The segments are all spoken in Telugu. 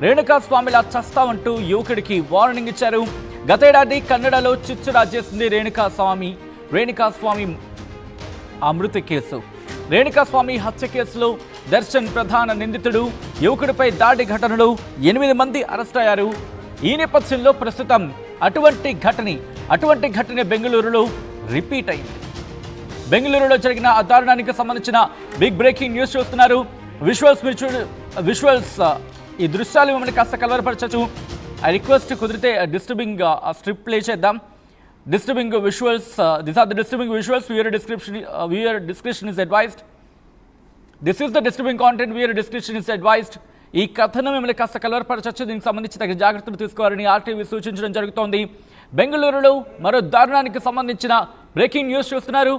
రేణుకా స్వామిలా చస్తామంటూ యువకుడికి వార్నింగ్ ఇచ్చారు. గతేడాది కన్నడలో చిచ్చు రాజేసింది రేణుకా స్వామి అమృత కేసు. రేణుకా స్వామి హత్య కేసులో దర్శన్ ప్రధాన నిందితుడు. యువకుడిపై దాడి ఘటనలో 8 మంది అరెస్ట్ అయ్యారు. ఈ నేపథ్యంలో ప్రస్తుతం అటువంటి ఘటన బెంగళూరులో రిపీట్ అయింది. బెంగళూరులో జరిగిన ఆ దారుణానికి సంబంధించిన బిగ్ బ్రేకింగ్ న్యూస్ చూస్తున్నారు. విజువల్స్ ఈ దృశ్యాలు మిమ్మల్ని కాస్త కలవరపరచచ్చు. ఐ రిక్వెస్ట్ కుదిరితే డిస్టర్బింగ్ స్ట్రిప్ ప్లే చేద్దాం. Disturbing visuals. These are the disturbing visuals. Viewer discretion is advised. This is the disturbing content. Viewer discretion is advised. ఈ కథను మిమ్మల్ని కాస్త కలవరపరచచ్చు. దీనికి సంబంధించి తగిన జాగ్రత్తలు తీసుకోవాలని ఆర్టీవీ సూచించడం జరుగుతోంది. బెంగళూరులో మరో దారుణానికి సంబంధించిన బ్రేకింగ్ న్యూస్ చూస్తున్నారు.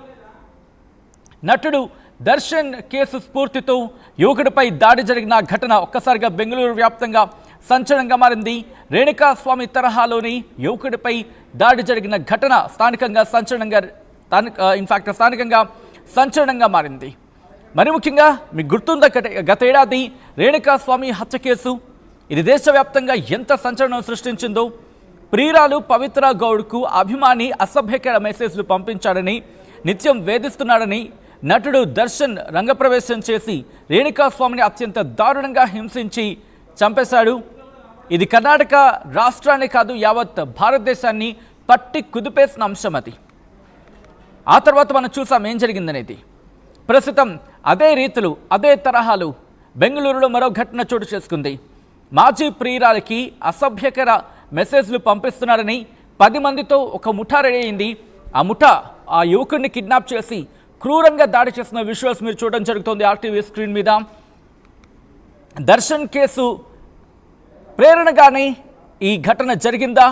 నటుడు దర్శన్ కేసు స్ఫూర్తితో యువకుడిపై దాడి జరిగిన ఘటన ఒక్కసారిగా బెంగళూరు వ్యాప్తంగా సంచలనంగా మారింది. రేణుకా స్వామి తరహాలోని యువకుడిపై దాడి జరిగిన ఘటన స్థానికంగా సంచలనంగా మారింది. మరి ముఖ్యంగా మీకు గుర్తుందా, గతేడాది రేణుకా స్వామి హత్య కేసు ఇది దేశవ్యాప్తంగా ఎంత సంచలనం సృష్టించిందో. ప్రియురాలు పవిత్ర గౌడ్కు అభిమాని అసభ్యకర మెసేజ్లు పంపించాడని, నిత్యం వేధిస్తున్నాడని నటుడు దర్శన్ రంగప్రవేశం చేసి రేణుకా స్వామిని అత్యంత దారుణంగా హింసించి చంపేశాడు. ఇది కర్ణాటక రాష్ట్రాన్ని కాదు, యావత్ భారతదేశాన్ని పట్టి కుదిపేసిన అంశం అది. ఆ తర్వాత మనం చూసాం ఏం జరిగిందనేది. ప్రస్తుతం అదే రీతులు, అదే తరహాలు బెంగళూరులో మరో ఘటన చోటు చేసుకుంది. మాజీ ప్రియురాలకి అసభ్యకర మెసేజ్లు పంపిస్తున్నారని 10 మందితో ఒక ముఠా రెడీ అయింది. ఆ ముఠా ఆ యువకుడిని కిడ్నాప్ చేసి క్రూరంగా దాడి చేసిన విజువల్స్ మీరు చూడడం జరుగుతోంది ఆర్టీవీ స్క్రీన్ మీద. దర్శన్ కేసు ప్రేరణగానే ఈ ఘటన జరిగిందా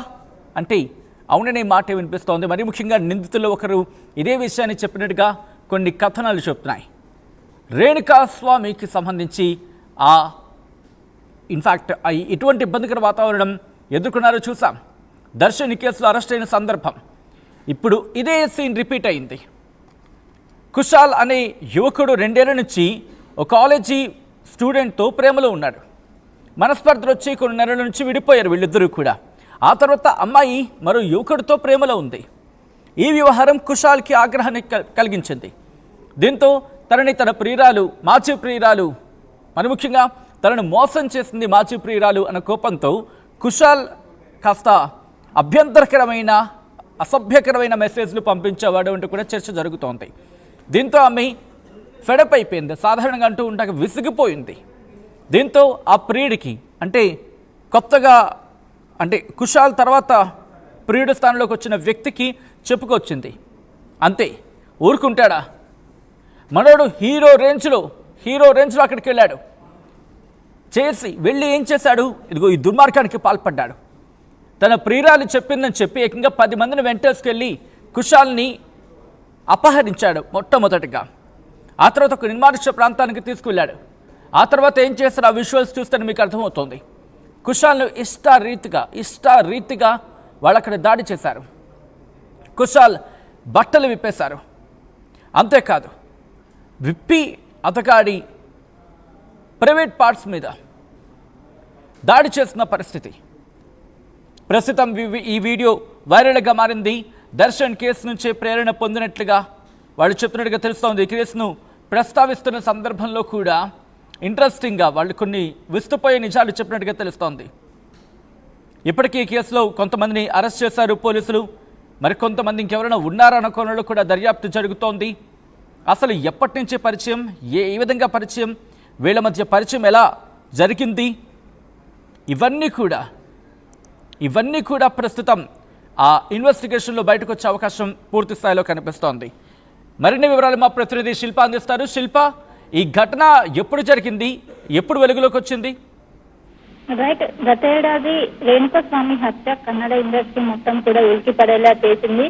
అంటే అవుననే మాట వినిపిస్తోంది. మరి ముఖ్యంగా నిందితుల్లో ఒకరు ఇదే విషయాన్ని చెప్పినట్టుగా కొన్ని కథనాలు చెప్తున్నాయి. రేణుకా స్వామికి సంబంధించి ఇన్ఫ్యాక్ట్ ఇటువంటి ఇబ్బందికర వాతావరణం ఎదుర్కొన్నారో చూసాం. దర్శన్ కేసులో అరెస్ట్ అయిన సందర్భం ఇప్పుడు ఇదే సీన్ రిపీట్ అయింది. కుశాల్ అనే యువకుడు 2 ఏళ్ల నుంచి ఒక కాలేజీ స్టూడెంట్తో ప్రేమలో ఉన్నాడు. మనస్పర్ధలు వచ్చి కొన్ని నెలల నుంచి విడిపోయారు వీళ్ళిద్దరూ కూడా. ఆ తర్వాత అమ్మాయి మరో యువకుడితో ప్రేమలో ఉంది. ఈ వ్యవహారం కుశాల్కి ఆగ్రహాన్ని కలిగించింది. దీంతో తన ప్రియురాలు, మాజీ ప్రియురాలు, మరి ముఖ్యంగా తనను మోసం చేసింది మాజీ ప్రియురాలు అన్న కోపంతో కుశాల్ కాస్త అభ్యంతరకరమైన, అసభ్యకరమైన మెసేజ్లు పంపించేవాడు అంటూ కూడా చర్చ జరుగుతోంది. దీంతో ఆమె ఫెడప్ అయిపోయింది. సాధారణంగా అంటూ ఉంటాక విసిగిపోయింది. దీంతో ఆ ప్రియుడికి కొత్తగా కుశాల్ తర్వాత ప్రియుడి స్థానంలోకి వచ్చిన వ్యక్తికి చెప్పుకొచ్చింది. అంతే, ఊరుకుంటాడా? మనోడు హీరో రేంజ్లో అక్కడికి వెళ్ళాడు. వెళ్ళి ఏం చేశాడు? ఇదిగో ఈ దుర్మార్గానికి పాల్పడ్డాడు. తన ప్రియురాలు చెప్పిందని చెప్పి ఏకంగా 10 మందిని వెంటేసుకెళ్ళి కుశాల్ని అపహరించాడు మొట్టమొదటిగా. ఆ తర్వాత ఒక నిర్మానుష్య ప్రాంతానికి తీసుకువెళ్ళాడు. ఆ తర్వాత ఏం చేశారు? ఆ విజువల్స్ చూస్తే మీకు అర్థమవుతుంది. కుశాల్ను ఇష్టారీతిగా వాళ్ళు అక్కడ దాడి చేశారు. కుశాల్ బట్టలు విప్పేశారు. అంతేకాదు, విప్పి అతగాడి ప్రైవేట్ పార్ట్స్ మీద దాడి చేసిన పరిస్థితి. ప్రస్తుతం ఈ వీడియో వైరల్గా మారింది. దర్శన్ కేసు నుంచే ప్రేరణ పొందినట్లుగా వాళ్ళు చెప్తున్నట్టుగా తెలుస్తోంది. ఈ కేసును ప్రస్తావిస్తున్న సందర్భంలో కూడా ఇంట్రెస్టింగ్గా వాళ్ళు కొన్ని విస్తుపోయే నిజాలు చెప్పినట్టుగా తెలుస్తోంది. ఇప్పటికీ ఈ కేసులో కొంతమందిని అరెస్ట్ చేశారు పోలీసులు. మరికొంతమంది ఇంకెవరైనా ఉన్నారన్న కోణంలో కూడా దర్యాప్తు జరుగుతోంది. అసలు ఎప్పటి నుంచి పరిచయం, ఏ విధంగా పరిచయం, వీళ్ళ మధ్య పరిచయం ఎలా జరిగింది, ఇవన్నీ కూడా ప్రస్తుతం ఆ ఇన్వెస్టిగేషన్లో బయటకు వచ్చే అవకాశం పూర్తి స్థాయిలో కనిపిస్తోంది. మరిన్ని వివరాలు మా ప్రతినిధి శిల్ప అందిస్తారు. శిల్ప, ఈ ఘటన ఎప్పుడు జరిగింది, ఎప్పుడు వెలుగులోకి వచ్చింది? రైట్, గతేడాది రేణుకా స్వామి హత్య కన్నడ ఇండస్ట్రీ మొత్తం కూడా ఉలికి పడేలా చేసింది.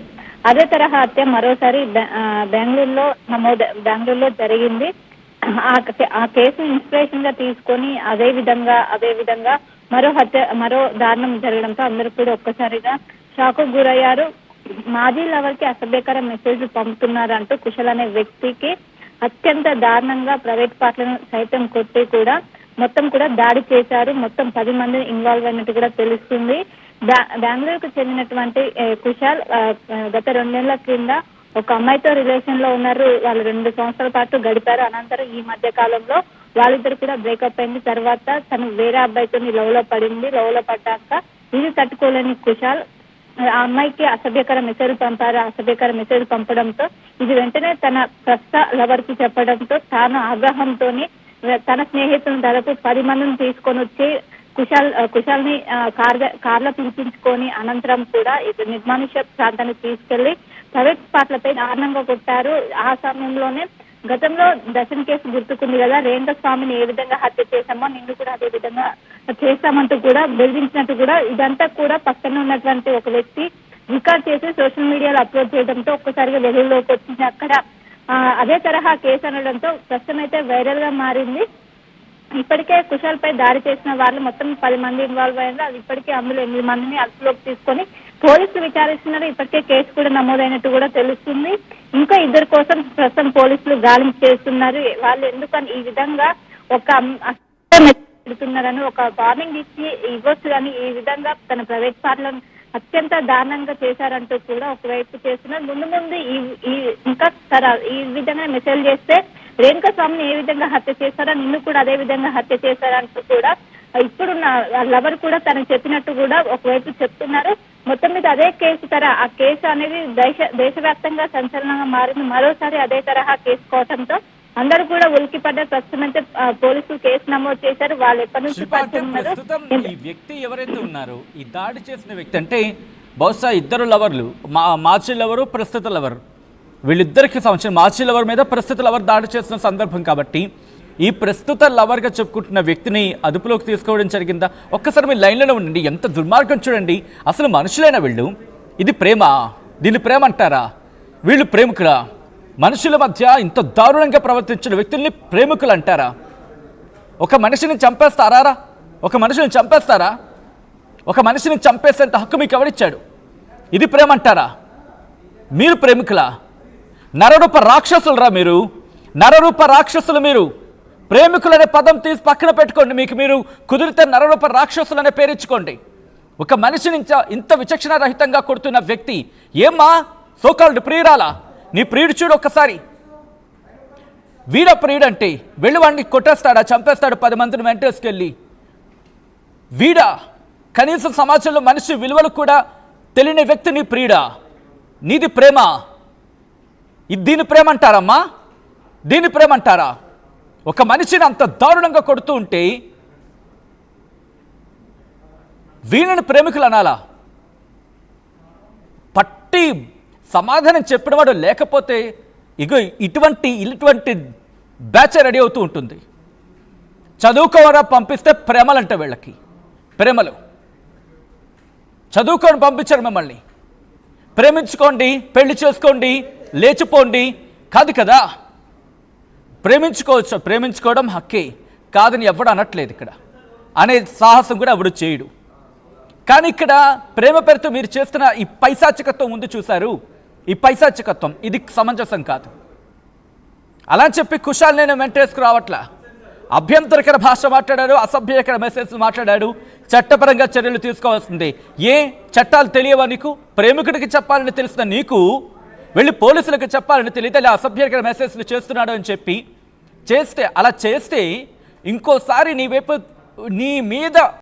అదే తరహా హత్య మరోసారి బెంగళూరులో జరిగింది. ఆ కేసును ఇన్స్పిరేషన్ గా తీసుకొని అదే విధంగా మరో దారుణం జరగడంతో అందరూ కూడా ఒక్కసారిగా షాకు గురయ్యారు. మాజీ లవర్ కి అసభ్యకర మెసేజ్ పంపుతున్నారంటూ కుశల్ అనే వ్యక్తికి అత్యంత దారుణంగా ప్రైవేట్ పార్ట్లను సైతం కొట్టి కూడా మొత్తం కూడా దాడి చేశారు. మొత్తం 10 మంది ఇన్వాల్వ్ అయినట్టు కూడా తెలుస్తుంది. బెంగళూరుకు చెందినటువంటి కుశాల్ గత 2 నెలల క్రింద ఒక అమ్మాయితో రిలేషన్ లో ఉన్నారు. వాళ్ళు 2 సంవత్సరాల పాటు గడిపారు. అనంతరం ఈ మధ్య కాలంలో వాళ్ళిద్దరు కూడా బ్రేకప్ అయింది. తర్వాత తను వేరే అబ్బాయితో లవ్ లో పడింది. లవ్ లో పడ్డాక ఇది తట్టుకోలేని కుశాల్ ఆ అమ్మాయికి అసభ్యకర మెసేజ్ పంపారు. అసభ్యకర మెసేజ్ పంపడంతో ఇది వెంటనే తన ప్రస్తుత లవర్ కి చెప్పడంతో తాను ఆగ్రహంతో తన స్నేహితులను దాదాపు 10 మందిని తీసుకొని వచ్చి కుశాల్ ని కార్లో పిలిపించుకొని అనంతరం కూడా ఇది నిర్మానుష్య ప్రాంతానికి తీసుకెళ్లి ప్రైవేట్ స్పాట్లపై దారుణంగా కొట్టారు. ఆ సమయంలోనే గతంలో దర్శన్ కేసు గుర్తుకుంది కదా, రేణుక స్వామిని ఏ విధంగా హత్య చేశామో నిన్ను కూడా అదే విధంగా చేస్తామంటూ కూడా బెదిరించినట్టు కూడా ఇదంతా కూడా పక్కన ఉన్నటువంటి ఒక వ్యక్తి రికార్డ్ చేసి సోషల్ మీడియాలో అప్లోడ్ చేయడంతో ఒక్కసారిగా వెలుగులోకి వచ్చింది. అక్కడ అదే తరహా కేసు అనడంతో ప్రస్తుతం అయితే వైరల్ గా మారింది. ఇప్పటికే కుశాల్ పై దాడి చేసిన వాళ్ళు మొత్తం 10 మంది ఇన్వాల్వ్ అయ్యారు. అది ఇప్పటికే అందులో 8 మందిని అదుపులోకి తీసుకొని పోలీసులు విచారిస్తున్నారు. ఇప్పటికే కేసు కూడా నమోదైనట్టు కూడా తెలుస్తుంది. ఇంకా 2 కోసం ప్రస్తుతం పోలీసులు గాలింపు చేస్తున్నారు. వాళ్ళు ఎందుకని ఈ విధంగా ఒక పెడుతున్నారని ఒక వార్నింగ్ ఇవ్వచ్చు కానీ ఈ విధంగా తన ప్రైవేట్ పార్లను అత్యంత దారుణంగా చేశారంటూ కూడా ఒకవైపు చేస్తున్నారు. ముందు ఇంకా ఈ విధంగా మెసేజ్ చేస్తే రేణుక స్వామిని ఏ విధంగా హత్య చేశారో నిన్ను కూడా అదే విధంగా హత్య చేశారంటూ కూడా ఇప్పుడున్న లవర్ కూడా తనకు చెప్పినట్టు కూడా ఒకవైపు చెప్తున్నారు. మొత్తం మీద అదే కేసు ఆ కేసు అనేది దేశవ్యాప్తంగా సంచలనంగా మారింది. మరోసారి అదే తరహా కేసు కోవడంతో అందరూ కూడా ఉలికిపడ్డారు. ప్రస్తుతం అయితే పోలీసులు కేసు నమోదు చేశారు. వాళ్ళు ఎప్పటి నుంచి ప్రస్తుతం ఈ వ్యక్తి ఎవరైతే ఉన్నారు, ఈ దాడి చేసిన వ్యక్తి అంటే బహుశా 2 లవర్లు, మార్చి లవరు, ప్రస్తుత లవర్, వీళ్ళిద్దరికి సంబంధించిన మార్చి లవర్ మీద ప్రస్తుత లవర్ దాడి చేస్తున్న సందర్భం కాబట్టి ఈ ప్రస్తుత లవర్గా చెప్పుకుంటున్న వ్యక్తిని అదుపులోకి తీసుకోవడం జరిగిందా? ఒక్కసారి మీరు లైన్లోనే ఉండండి. ఎంత దుర్మార్గం చూడండి. అసలు మనుషులైన వీళ్ళు, ఇది ప్రేమ? దీన్ని ప్రేమ అంటారా? వీళ్ళు ప్రేమికులా? మనుషుల మధ్య ఇంత దారుణంగా ప్రవర్తించిన వ్యక్తుల్ని ప్రేమికులు అంటారా? ఒక మనిషిని చంపేస్తారా? ఒక మనిషిని చంపేస్తారా? ఒక మనిషిని చంపేసేంత హక్కు మీకు ఎవరిచ్చాడు? ఇది ప్రేమ అంటారా? మీరు ప్రేమికులా? నరరూప రాక్షసులరా మీరు? నరరూప రాక్షసులు మీరు. ప్రేమికులనే పదం తీసి పక్కన పెట్టుకోండి. మీరు కుదిరితే నరరూప రాక్షసులు అనే పేరిచ్చుకోండి. ఒక మనిషిని ఇంత విచక్షణ రహితంగా కొడుతున్న వ్యక్తి ఏమ్మా సోకాల్డ్ ప్రియురాలా? నీ ప్రియుడు చూడు ఒక్కసారి. వీడ ప్రియుడు అంటే వెళ్ళి వాడిని కొట్టేస్తాడా, చంపేస్తాడు 10 మందిని వెంటేసుకెళ్ళి? వీడా కనీసం సమాజంలో మనిషి విలువలు కూడా తెలియని వ్యక్తి నీ ప్రియుడా? నీది ప్రేమ? దీని ప్రేమ అంటారమ్మా? దీని ప్రేమ అంటారా? ఒక మనిషిని అంత దారుణంగా కొడుతూ ఉంటే వీళ్ళని ప్రేమికులు అనాలా? పట్టి సమాధానం చెప్పినవాడు లేకపోతే ఇటువంటి బ్యాచ్ రెడీ అవుతూ ఉంటుంది. చదువుకోవరా పంపిస్తే ప్రేమలంట వీళ్ళకి. ప్రేమలు చదువుకొని పంపించారు మిమ్మల్ని. ప్రేమించుకోండి, పెళ్లి చేసుకోండి, లేచిపోండి కాదు కదా. ప్రేమించుకోవచ్చు, ప్రేమించుకోవడం హక్కే కాదని ఎవడు అనట్లేదు. ఇక్కడ అనే సాహసం కూడా ఎవడు చేయడు. కానీ ఇక్కడ ప్రేమ పేరుతో మీరు చేస్తున్న ఈ పైశాచికత్వం ఉంది చూశారు, ఈ పైశాచికత్వం ఇది సమంజసం కాదు. అలా చెప్పి కుశాల్ నేను వెంటేసుకురావట్లా. అభ్యంతరకర భాష మాట్లాడాడు, అసభ్యకర మెసేజ్ మాట్లాడాడు, చట్టపరంగా చర్యలు తీసుకోవాల్సిందే. చట్టాలు తెలియవా నీకు? ప్రేమికుడికి చెప్పాలని తెలిసిన నీకు వెళ్ళి పోలీసులకు చెప్పాలని తెలియదు. ఇలా అసభ్యకర మెసేజ్లు చేస్తున్నాడు అని చెప్పి అలా చేస్తే ఇంకోసారి నీ మీద